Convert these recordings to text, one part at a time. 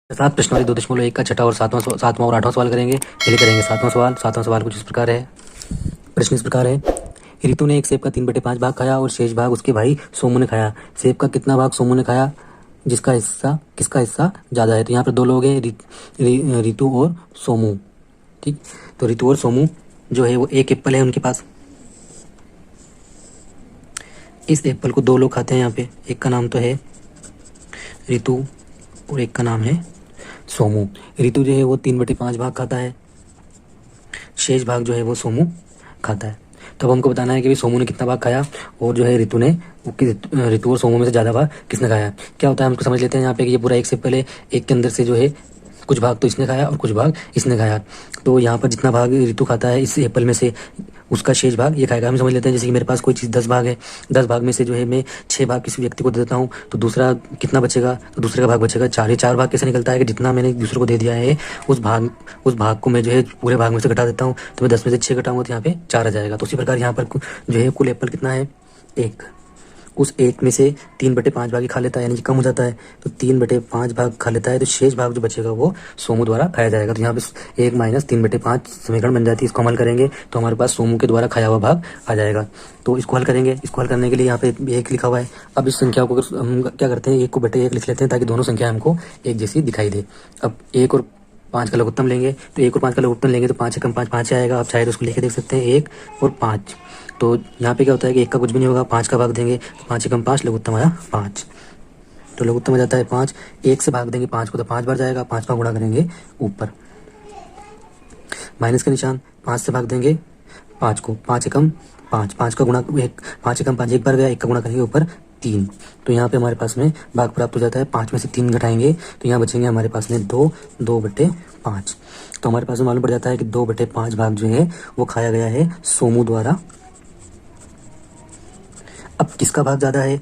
सात प्रश्न वाली 2.1 का छठा और सातवां और आठवां सवाल करेंगे। पहले करेंगे सातवां सवाल कुछ इस प्रकार है। प्रश्न इस प्रकार है, रितु ने एक सेब का 3/5 भाग खाया और शेष भाग उसके भाई सोमू ने खाया। सेब का कितना भाग सोमू ने खाया, किसका हिस्सा ज्यादा है? तो यहाँ पर दो लोग हैं, रितु और सोमू। ठीक, तो रितु और सोमू जो है वो एक एप्पल है उनके पास। इस एप्पल को दो लोग खाते हैं यहाँ पे, एक का नाम तो है रितु और एक का नाम है सोमू। रितु जो है वो 3/5 भाग खाता है, शेष भाग जो है वो सोमू खाता है। तो अब हमको बताना है कि भाई सोमू ने कितना भाग खाया और जो है रितु और सोमू में से ज़्यादा भाग किसने खाया। क्या होता है हमको समझ लेते हैं यहाँ पे कि ये पूरा एक से पहले एक के अंदर से जो है कुछ भाग तो इसने खाया और कुछ भाग इसने खाया। तो यहाँ पर जितना भाग रितु खाता है इस एप्पल में से उसका शेष भाग ये खाएगा। हम समझ लेते हैं जैसे कि मेरे पास कोई चीज़ 10 भाग है, 10 भाग में से जो है मैं 6 भाग किसी व्यक्ति को दे देता हूँ, तो दूसरा कितना बचेगा? तो दूसरे का भाग बचेगा 4। ये 4 भाग कैसे निकलता है कि जितना मैंने दूसरे को दे दिया है उस भाग को मैं जो है पूरे भाग में से घटा देता हूँ, तो मैं 10 में से 6 घटाऊंगा तो यहाँ पे 4 आ जाएगा। तो उसी प्रकार यहाँ पर जो है कुल एप्पल कितना है? 1। उस 1 में से 3/5 भाग ही खा लेता है, यानी कि कम हो जाता है, तो 3/5 भाग खा लेता है, तो शेष भाग जो बचेगा वो सोमू द्वारा खाया जाएगा। तो यहाँ पे 1 - 3/5 समीकरण बन जाती है। इसको हल करेंगे तो हमारे पास सोमू के द्वारा खाया हुआ भाग आ जाएगा। तो इसको हल करेंगे। इसको हल करने के लिए यहाँ पे 1 लिखा हुआ है। अब इस संख्या को हम क्या करते हैं, 1 को बटे 1 लिख लेते हैं ताकि दोनों संख्या हमको एक जैसी दिखाई दे। अब 1 और 5 का लघुत्तम लेंगे, तो 1 और 5 का लघुत्तम लेंगे तो 5 से कम 5 5 आएगा। आप चाहे तो उसको लेके देख सकते हैं 1 और 5। तो यहाँ पे क्या होता है कि 1 का कुछ भी नहीं होगा, 5 का भाग देंगे तो 5 से कम 5, लघुत्तम आया 5। तो लघुत्तम आ जाता है 5। 1 से भाग देंगे 5 को तो 5 बार जाएगा, 5 का गुणा करेंगे ऊपर, माइनस का निशान। 5 से भाग देंगे 5 को, 5 एकम 5, 5 का गुणा 1, 5 एकम 5 एक बार गया, 1 का गुणा करेंगे ऊपर 3। तो यहाँ पे हमारे पास में भाग प्राप्त हो जाता है। 5 में से 3 घटाएंगे तो यहाँ बचेंगे हमारे पास में 2/5। तो हमारे पास में मालूम पड़ जाता है कि 2/5 भाग जो है वो खाया गया है सोमू द्वारा। अब किसका भाग ज्यादा है,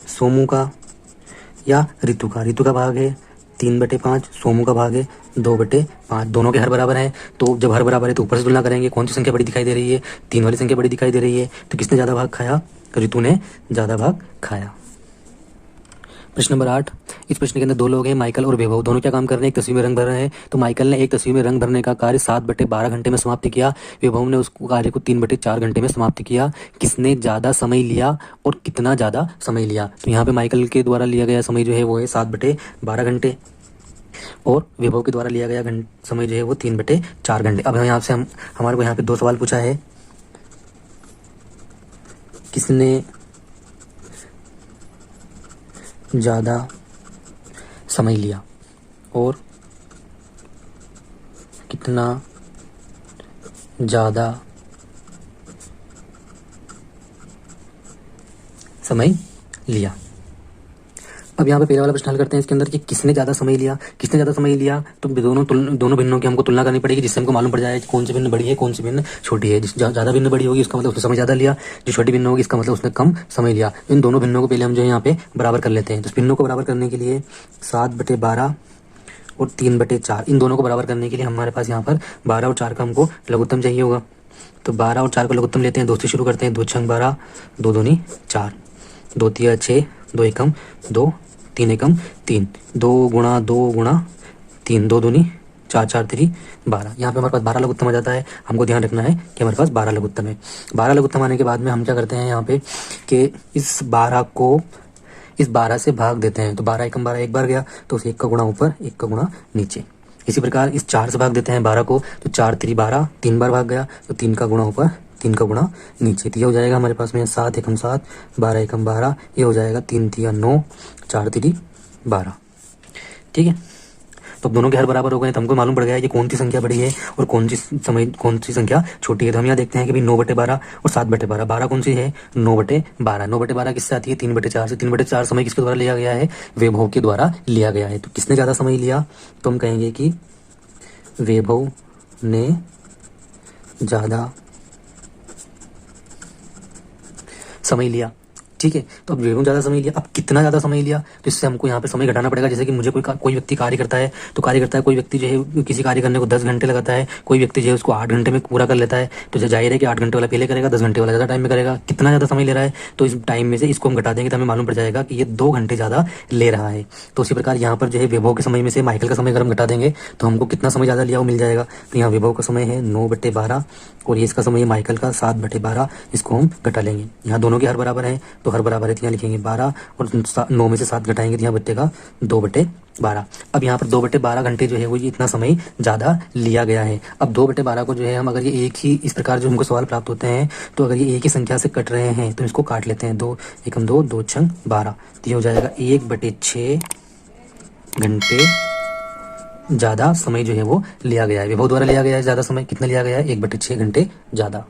सोमू का या रितु का? रितु का भाग है 3/5, सोमू का भाग है 2/5। दोनों के हर बराबर हैं, तो जब हर बराबर है तो ऊपर से तुलना करेंगे कौन सी संख्या बड़ी दिखाई दे रही है, 3 वाली संख्या बड़ी दिखाई दे रही है। तो किसने ज्यादा भाग खाया? रितु ने ज्यादा भाग खाया। प्रश्न नंबर 8, इस प्रश्न के अंदर दो लोग हैं, माइकल और वैभव। दोनों क्या काम कर रहे हैं? एक तस्वीर में रंग भर रहे हैं। तो माइकल ने एक तस्वीर में रंग भरने का कार्य 7/12 घंटे में समाप्त किया। वैभव ने उस कार्य को 3/4 घंटे में समाप्त किया। किसने ज्यादा समय लिया और कितना ज्यादा समय लिया? तो यहाँ पे माइकल के द्वारा लिया गया समय जो है वो है 7/12 घंटे और वैभव के द्वारा लिया गया समय जो है वो 3/4 घंटे। अब यहाँ से हमारे को यहाँ पे 2 सवाल पूछा है, किसने ज्यादा समय लिया और कितना ज्यादा समय लिया। अब यहाँ पे पहला वाला प्रश्न हल करते हैं इसके अंदर कि किसने ज्यादा समय लिया। किसने ज्यादा समय लिया तो दोनों भिन्नों की हमको तुलना करनी पड़ेगी, जिससे हमको मालूम पड़ जाए कि कौन सी भिन्न बड़ी है कौन सी भिन्न छोटी है। जिस ज्यादा भिन्न बड़ी होगी उसका मतलब उसने समय ज्यादा लिया, जो छोटी भिन्न होगी इसका मतलब उसने कम समय लिया। इन दोनों भिन्नों को पहले हम जो है यहाँ पे बराबर कर लेते हैं। तो भिन्नों को बराबर करने के लिए 7/12 और 3/4, इन दोनों को बराबर करने के लिए हमारे पास यहाँ पर 12 और 4 का हमको लघुत्तम चाहिए होगा। तो 12 और 4 का लघुत्तम लेते हैं, 2 से शुरू करते हैं। 2 छंग 12, 2 दूनी 4, 2 तिया 6, 2 एकम 2, 3 एकम 3, 2 गुणा 2 गुणा 3, 2 दूनी 4, 4 3 12। यहाँ पे हमारे पास 12 लघुत्तम आ जाता है। हमको ध्यान रखना है कि हमारे पास 12 लघुत्तम है। 12 लघुत्तम आने के बाद में हम क्या करते हैं यहाँ पे कि इस 12 से भाग देते हैं। तो 12 एकम 12 एक बार गया, तो उस 1 का गुणा ऊपर 1 का गुणा नीचे। इसी प्रकार इस 4 से भाग देते हैं 12 को, तो 4 3 12, 3 बार भाग गया, तो 3 का गुणा ऊपर 3 का गुणा नीचे। तो ये हो जाएगा हमारे पास में 7 एकम 7, 12 एकम 12, ये हो जाएगा 3 तिया 9, 4 3 12। ठीक है, तो अब दोनों के हर बराबर हो गए तो हमको मालूम पड़ गया है कि कौन सी संख्या बड़ी है और कौन सी संख्या छोटी है। तो हम यहाँ देखते हैं कि भाई 9/12 और 7/12। 12 कौन सी है? 9/12। 9/12 किससे आती है? 3/4 से। 3/4 समय किसके द्वारा लिया गया है? वैभव के द्वारा लिया गया है। तो किसने ज्यादा समय लिया? तो हम कहेंगे कि वैभव ने ज्यादा समय लिया। ठीक है। तो अब विभव ज़्यादा समय लिया, अब कितना ज़्यादा समय लिया, तो इससे हमको यहाँ पे समय घटाना पड़ेगा। जैसे कि मुझे कोई व्यक्ति कार्य करता है, तो कार्य करता है, कोई व्यक्ति जो है किसी कार्य करने को 10 घंटे लगाता है, कोई व्यक्ति जो है उसको 8 घंटे में पूरा कर लेता है। तो जाहिर है कि 8 घंटे वाला पहले करेगा, 10 घंटे वाला ज़्यादा टाइम में करेगा। कितना ज़्यादा समय ले रहा है, तो इस टाइम में से इसको हम घटा देंगे तो हमें मालूम पड़ जाएगा कि ये 2 घंटे ज़्यादा ले रहा है। तो उसी प्रकार यहाँ पर जो है विभव के समय में से माइकल का समय अगर हम घटा देंगे तो हमको कितना समय ज़्यादा लिया वो मिल जाएगा। तो यहाँ विभव का समय है 9/12 और ये इसका समय है माइकल का 7/12। इसको हम घटा लेंगे। यहाँ दोनों के हर बराबर हैं, तो हर बराबर है तो यहाँ लिखेंगे 12 और 9 में से 7 घटाएंगे तो यहाँ बचेगा 2/12। अब यहाँ पर 2/12 घंटे जो है वो ये इतना समय ज़्यादा लिया गया है। अब 2/12 को जो है हम अगर ये एक ही इस प्रकार जो हमको सवाल प्राप्त होते हैं, तो अगर ये एक ही संख्या से कट रहे हैं तो इसको काट लेते हैं। 2 एकम 2, 2 छंग 12, तो ये हो जाएगा 1/6 घंटे ज़्यादा समय जो है वो लिया गया है। विभव द्वारा लिया गया है ज़्यादा समय, कितना लिया गया है 1/6 घंटे ज़्यादा।